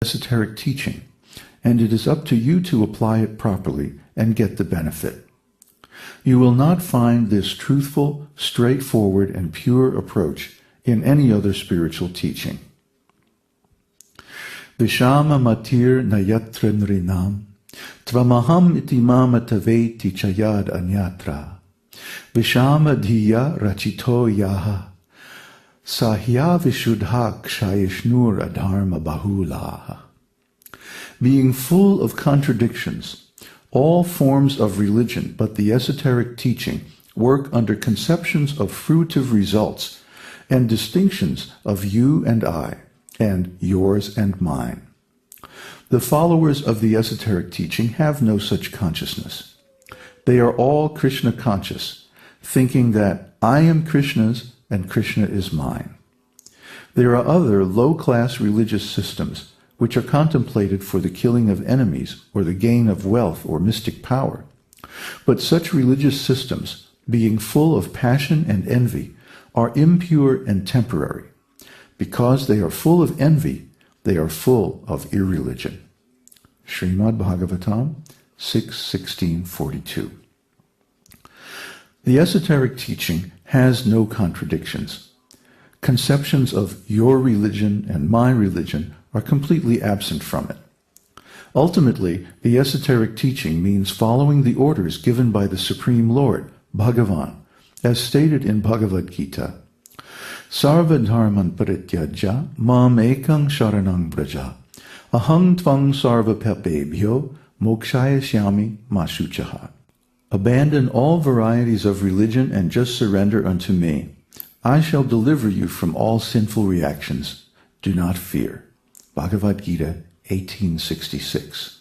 esoteric teaching, and it is up to you to apply it properly and get the benefit. You will not find this truthful, straightforward, and pure approach in any other spiritual teaching. Vishama matir nayatra nrinam, tvamaham itimama taveti chayad anyatra, Vishama dhiya rachito yaha, sahya vishuddha kshayishnur adharma bahulaha. Being full of contradictions, all forms of religion but the esoteric teaching work under conceptions of fruitive results and distinctions of you and I, and yours and mine. The followers of the esoteric teaching have no such consciousness. They are all Krishna conscious, thinking that I am Krishna's and Krishna is mine. There are other low-class religious systems which are contemplated for the killing of enemies or the gain of wealth or mystic power. But such religious systems, being full of passion and envy, are impure and temporary. Because they are full of envy, they are full of irreligion. Śrīmad-Bhāgavatam 6:16-42. The esoteric teaching has no contradictions. Conceptions of your religion and my religion are completely absent from it. Ultimately, the esoteric teaching means following the orders given by the Supreme Lord, Bhagavan, as stated in Bhagavad-gītā. Sarva dharman parityajya mam ekang sharanang braja, aham tvang sarva papebhyo mokshayashyami mashuchaha. Abandon all varieties of religion and just surrender unto me. I shall deliver you from all sinful reactions. Do not fear. Bhagavad-gītā 18:66.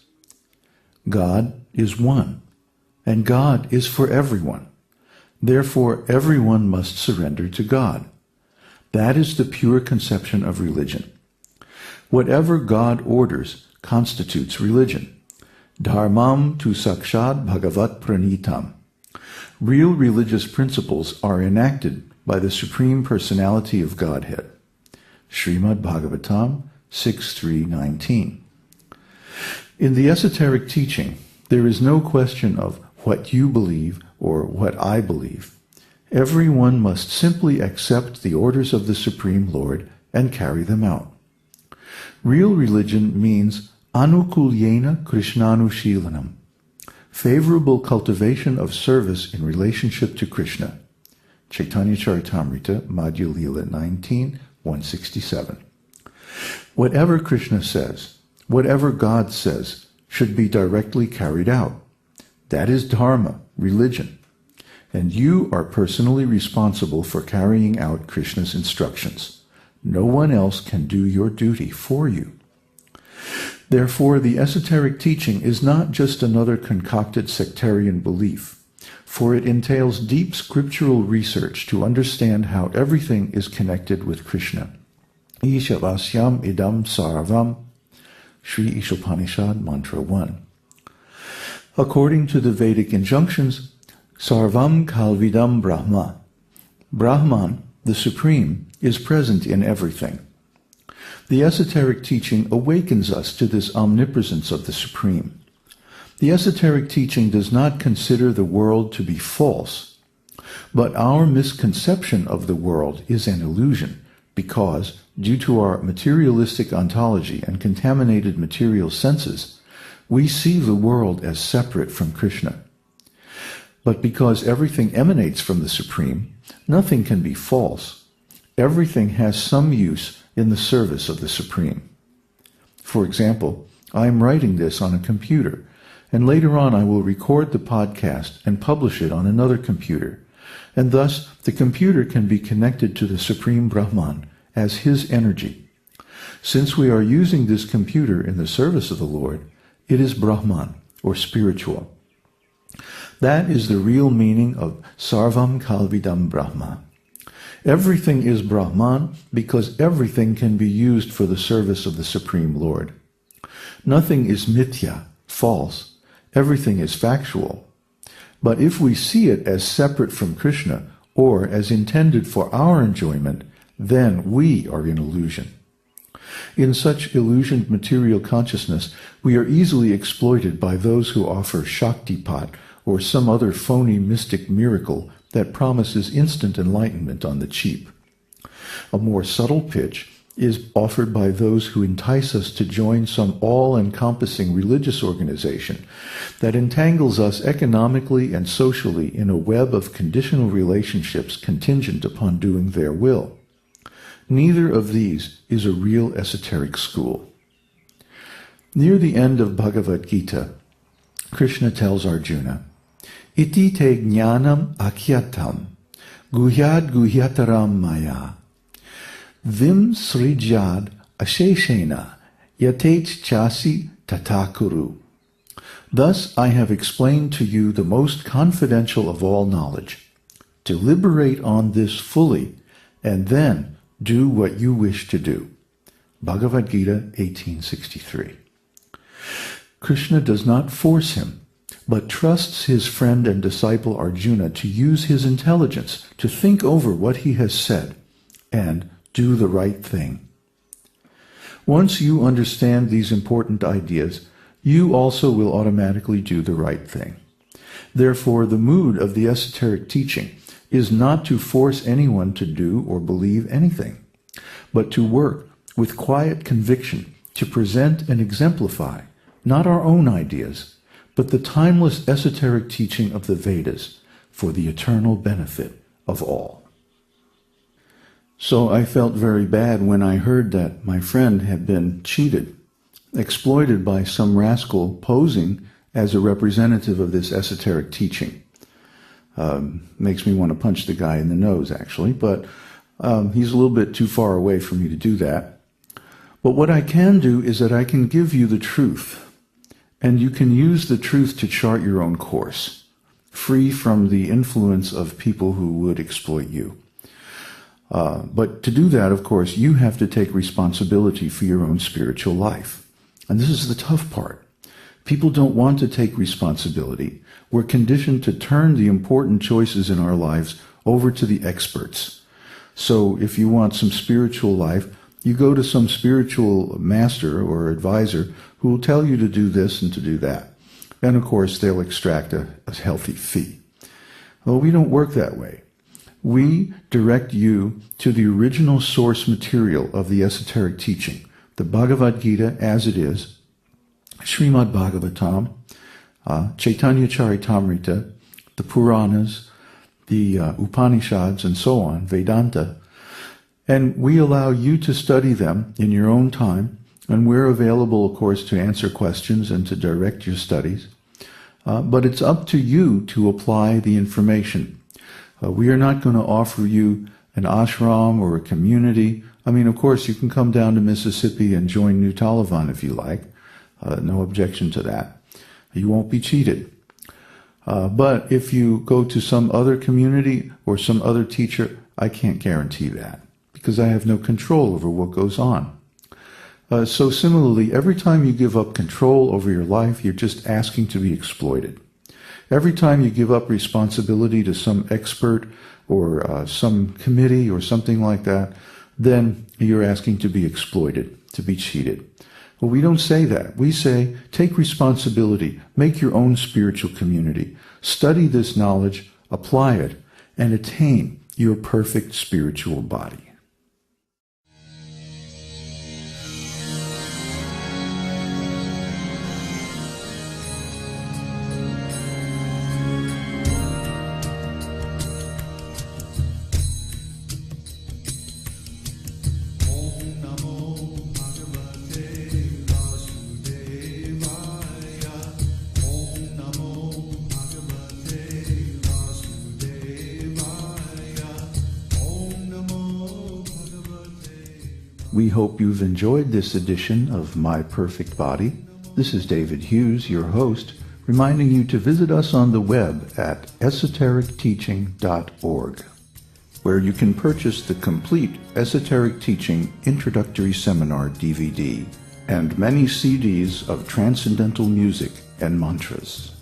God is one, and God is for everyone. Therefore, everyone must surrender to God. That is the pure conception of religion. Whatever God orders constitutes religion. Dharmam tu sakshad bhagavat pranitam. Real religious principles are enacted by the Supreme Personality of Godhead. Śrīmad-Bhāgavatam 6:3-19. In the esoteric teaching, there is no question of what you believe or what I believe. Everyone must simply accept the orders of the Supreme Lord and carry them out. Real religion means anukulyena krishnanushilanam, favorable cultivation of service in relationship to Krishna. Chaitanya Charitamrita, Madhya Lila 19, 167. Whatever Krishna says, whatever God says, should be directly carried out. That is dharma, religion. And you are personally responsible for carrying out Krishna's instructions. No one else can do your duty for you. Therefore, the esoteric teaching is not just another concocted sectarian belief, for it entails deep scriptural research to understand how everything is connected with Krishna. Ishavasyam idam sarvam, Sri Ishopanishad Mantra 1. According to the Vedic injunctions, Sarvam Kalvidam Brahma. Brahman, the Supreme, is present in everything. The esoteric teaching awakens us to this omnipresence of the Supreme. The esoteric teaching does not consider the world to be false, but our misconception of the world is an illusion because, due to our materialistic ontology and contaminated material senses, we see the world as separate from Krishna. But because everything emanates from the Supreme, nothing can be false. Everything has some use in the service of the Supreme. For example, I am writing this on a computer, and later on I will record the podcast and publish it on another computer, and thus the computer can be connected to the Supreme Brahman as his energy. Since we are using this computer in the service of the Lord, it is Brahman, or spiritual. That is the real meaning of Sarvam Kalvidam Brahma. Everything is Brahman because everything can be used for the service of the Supreme Lord. Nothing is mithya, false. Everything is factual. But if we see it as separate from Krishna or as intended for our enjoyment, then we are in illusion. In such illusioned material consciousness, we are easily exploited by those who offer Shaktipat or some other phony mystic miracle that promises instant enlightenment on the cheap. A more subtle pitch is offered by those who entice us to join some all-encompassing religious organization that entangles us economically and socially in a web of conditional relationships contingent upon doing their will. Neither of these is a real esoteric school. Near the end of Bhagavad-gītā, Krishna tells Arjuna, Iti te jnanam akyatam, guhyad guhyataram maya, vim srijad asheshena, yatech chasi tatakuru. Thus I have explained to you the most confidential of all knowledge. Deliberate on this fully, and then do what you wish to do. Bhagavad-gītā 1863. Krishna does not force him, but trusts his friend and disciple Arjuna to use his intelligence to think over what he has said and do the right thing. Once you understand these important ideas, you also will automatically do the right thing. Therefore, the mood of the esoteric teaching is not to force anyone to do or believe anything, but to work with quiet conviction to present and exemplify not our own ideas, but the timeless esoteric teaching of the Vedas for the eternal benefit of all. So I felt very bad when I heard that my friend had been cheated, exploited by some rascal posing as a representative of this esoteric teaching. Makes me want to punch the guy in the nose, actually, but he's a little bit too far away for me to do that. But what I can do is that I can give you the truth, and you can use the truth to chart your own course, free from the influence of people who would exploit you. But to do that, of course, you have to take responsibility for your own spiritual life. And this is the tough part. People don't want to take responsibility. We're conditioned to turn the important choices in our lives over to the experts. So if you want some spiritual life, you go to some spiritual master or advisor who will tell you to do this and to do that. And of course, they'll extract a healthy fee. Well, we don't work that way. We direct you to the original source material of the esoteric teaching, the Bhagavad-gītā as it is, Śrīmad-Bhāgavatam, Chaitanya Charitamrita, the Puranas, the Upanishads, and so on, Vedanta. And we allow you to study them in your own time, and we're available, of course, to answer questions and to direct your studies. But it's up to you to apply the information. We are not going to offer you an ashram or a community. I mean, of course, you can come down to Mississippi and join New Taliban if you like. No objection to that. You won't be cheated. But if you go to some other community or some other teacher, I can't guarantee that because I have no control over what goes on. So similarly, every time you give up control over your life, you're just asking to be exploited. Every time you give up responsibility to some expert or some committee or something like that, then you're asking to be exploited, to be cheated. Well, we don't say that. We say, take responsibility, make your own spiritual community, study this knowledge, apply it, and attain your perfect spiritual body. We hope you've enjoyed this edition of My Perfect Body. This is David Hughes, your host, reminding you to visit us on the web at esotericteaching.org, where you can purchase the complete Esoteric Teaching Introductory Seminar DVD and many CDs of transcendental music and mantras.